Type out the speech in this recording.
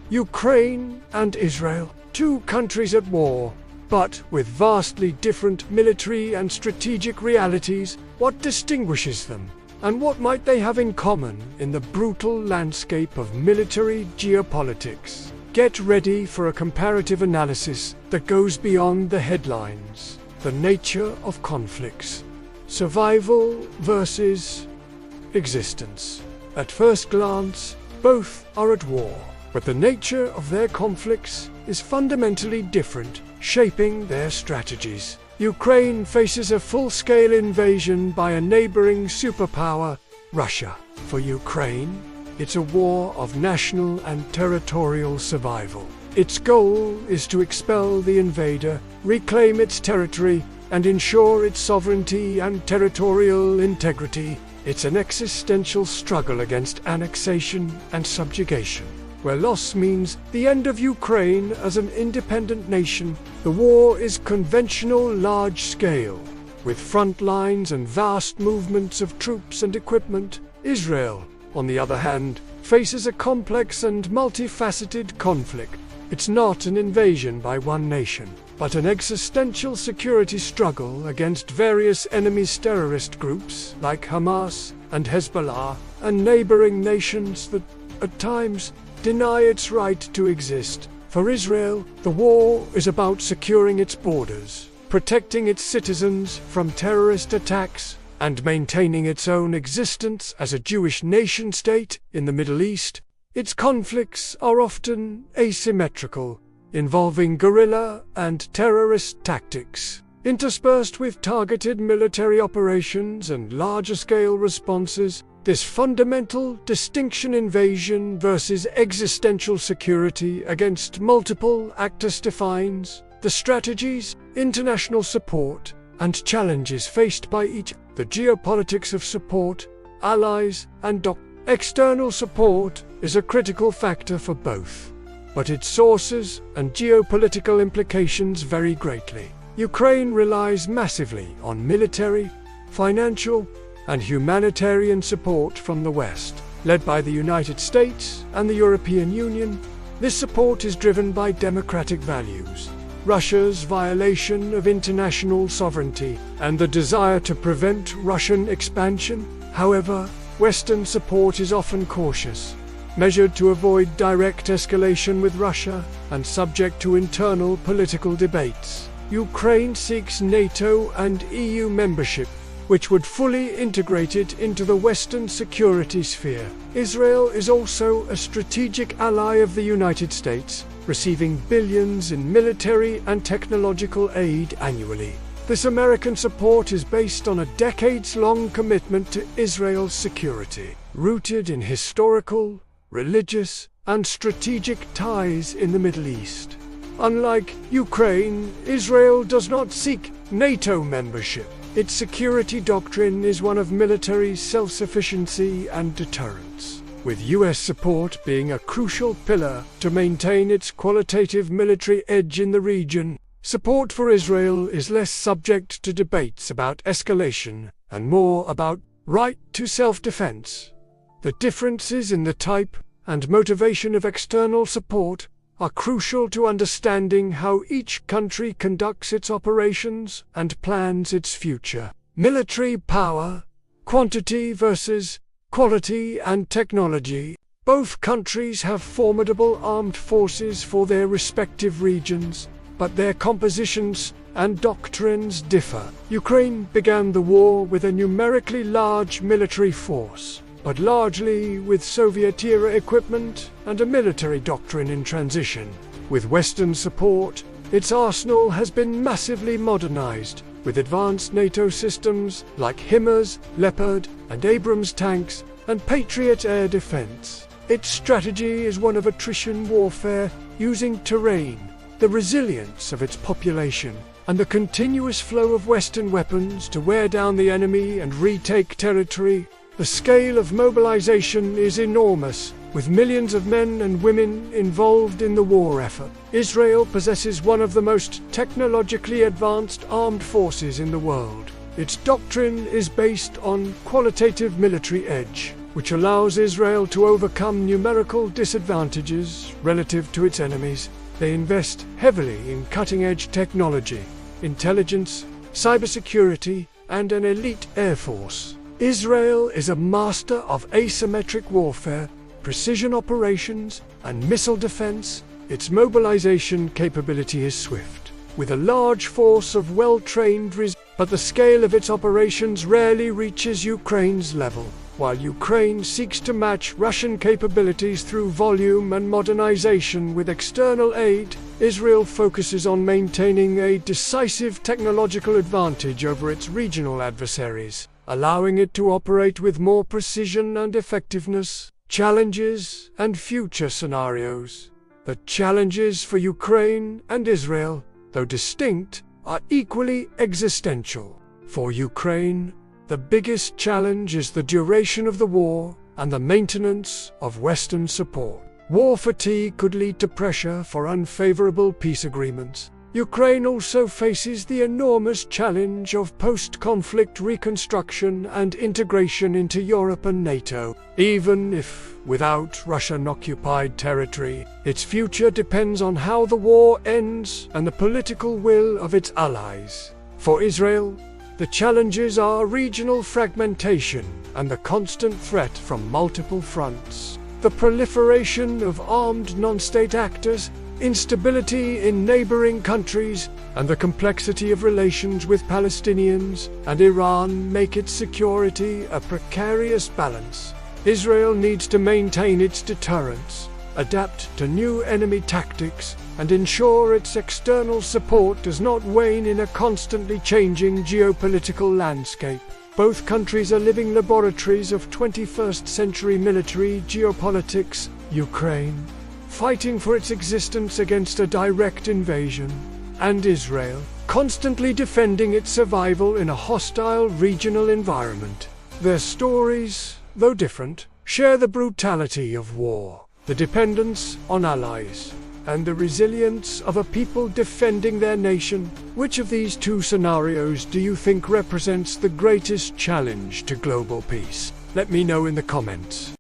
Ukraine and Israel, two countries at war, but with vastly different military and strategic realities. What distinguishes them? And what might they have in common in the brutal landscape of military geopolitics? Get ready for a comparative analysis that goes beyond the headlines. The nature of conflicts. Survival versus existence. At first glance, both are at war, but the nature of their conflicts is fundamentally different, shaping their strategies. Ukraine faces a full-scale invasion by a neighboring superpower, Russia. For Ukraine, it's a war of national and territorial survival. Its goal is to expel the invader, reclaim its territory, and ensure its sovereignty and territorial integrity. It's an existential struggle against annexation and subjugation, where loss means the end of Ukraine as an independent nation. The war is conventional large-scale, with front lines and vast movements of troops and equipment. Israel, on the other hand, faces a complex and multifaceted conflict. It's not an invasion by one nation, but an existential security struggle against various enemies, terrorist groups like Hamas and Hezbollah, and neighboring nations that, at times, deny its right to exist. For Israel, the war is about securing its borders, protecting its citizens from terrorist attacks, and maintaining its own existence as a Jewish nation-state in the Middle East. Its conflicts are often asymmetrical, involving guerrilla and terrorist tactics, interspersed with targeted military operations and larger-scale responses. This fundamental distinction, invasion versus existential security against multiple actors, defines the strategies, international support, and challenges faced by each. The geopolitics of support, allies, and external support is a critical factor for both, but its sources and geopolitical implications vary greatly. Ukraine relies massively on military, financial, and humanitarian support from the West, led by the United States and the European Union. This support is driven by democratic values, Russia's violation of international sovereignty, and the desire to prevent Russian expansion. However, Western support is often cautious, measured to avoid direct escalation with Russia, and subject to internal political debates. Ukraine seeks NATO and EU membership, which would fully integrate it into the Western security sphere. Israel is also a strategic ally of the United States, receiving billions in military and technological aid annually. This American support is based on a decades-long commitment to Israel's security, rooted in historical, religious, and strategic ties in the Middle East. Unlike Ukraine, Israel does not seek NATO membership. Its security doctrine is one of military self-sufficiency and deterrence, with US support being a crucial pillar to maintain its qualitative military edge in the region. Support for Israel is less subject to debates about escalation and more about right to self-defense. The differences in the type and motivation of external support are crucial to understanding how each country conducts its operations and plans its future. Military power, quantity versus quality, and technology. Both countries have formidable armed forces for their respective regions, but their compositions and doctrines differ. Ukraine began the war with a numerically large military force, but largely with Soviet-era equipment and a military doctrine in transition. With Western support, its arsenal has been massively modernized, with advanced NATO systems like Immerse, Leopard, and Abrams tanks, and Patriot air defense. Its strategy is one of attrition warfare, using terrain, the resilience of its population, and the continuous flow of Western weapons to wear down the enemy and retake territory. The scale of mobilization is enormous, with millions of men and women involved in the war effort. Israel possesses one of the most technologically advanced armed forces in the world. Its doctrine is based on qualitative military edge, which allows Israel to overcome numerical disadvantages relative to its enemies. They invest heavily in cutting-edge technology, intelligence, cybersecurity, and an elite air force. Israel is a master of asymmetric warfare, precision operations, and missile defense. Its mobilization capability is swift, with a large force of well-trained but the scale of its operations rarely reaches Ukraine's level. While Ukraine seeks to match Russian capabilities through volume and modernization with external aid, Israel focuses on maintaining a decisive technological advantage over its regional adversaries, allowing it to operate with more precision and effectiveness. Challenges and future scenarios. The challenges for Ukraine and Israel, though distinct, are equally existential. For Ukraine, the biggest challenge is the duration of the war and the maintenance of Western support. War fatigue could lead to pressure for unfavorable peace agreements. Ukraine also faces the enormous challenge of post-conflict reconstruction and integration into Europe and NATO. Even if, without Russian-occupied territory, its future depends on how the war ends and the political will of its allies. For Israel, the challenges are regional fragmentation and the constant threat from multiple fronts. The proliferation of armed non-state actors, instability in neighboring countries, and the complexity of relations with Palestinians and Iran make its security a precarious balance. Israel needs to maintain its deterrence, adapt to new enemy tactics, and ensure its external support does not wane in a constantly changing geopolitical landscape. Both countries are living laboratories of 21st century military geopolitics. Ukraine, fighting for its existence against a direct invasion, and Israel, constantly defending its survival in a hostile regional environment. Their stories, though different, share the brutality of war, the dependence on allies, and the resilience of a people defending their nation. Which of these two scenarios do you think represents the greatest challenge to global peace? Let me know in the comments.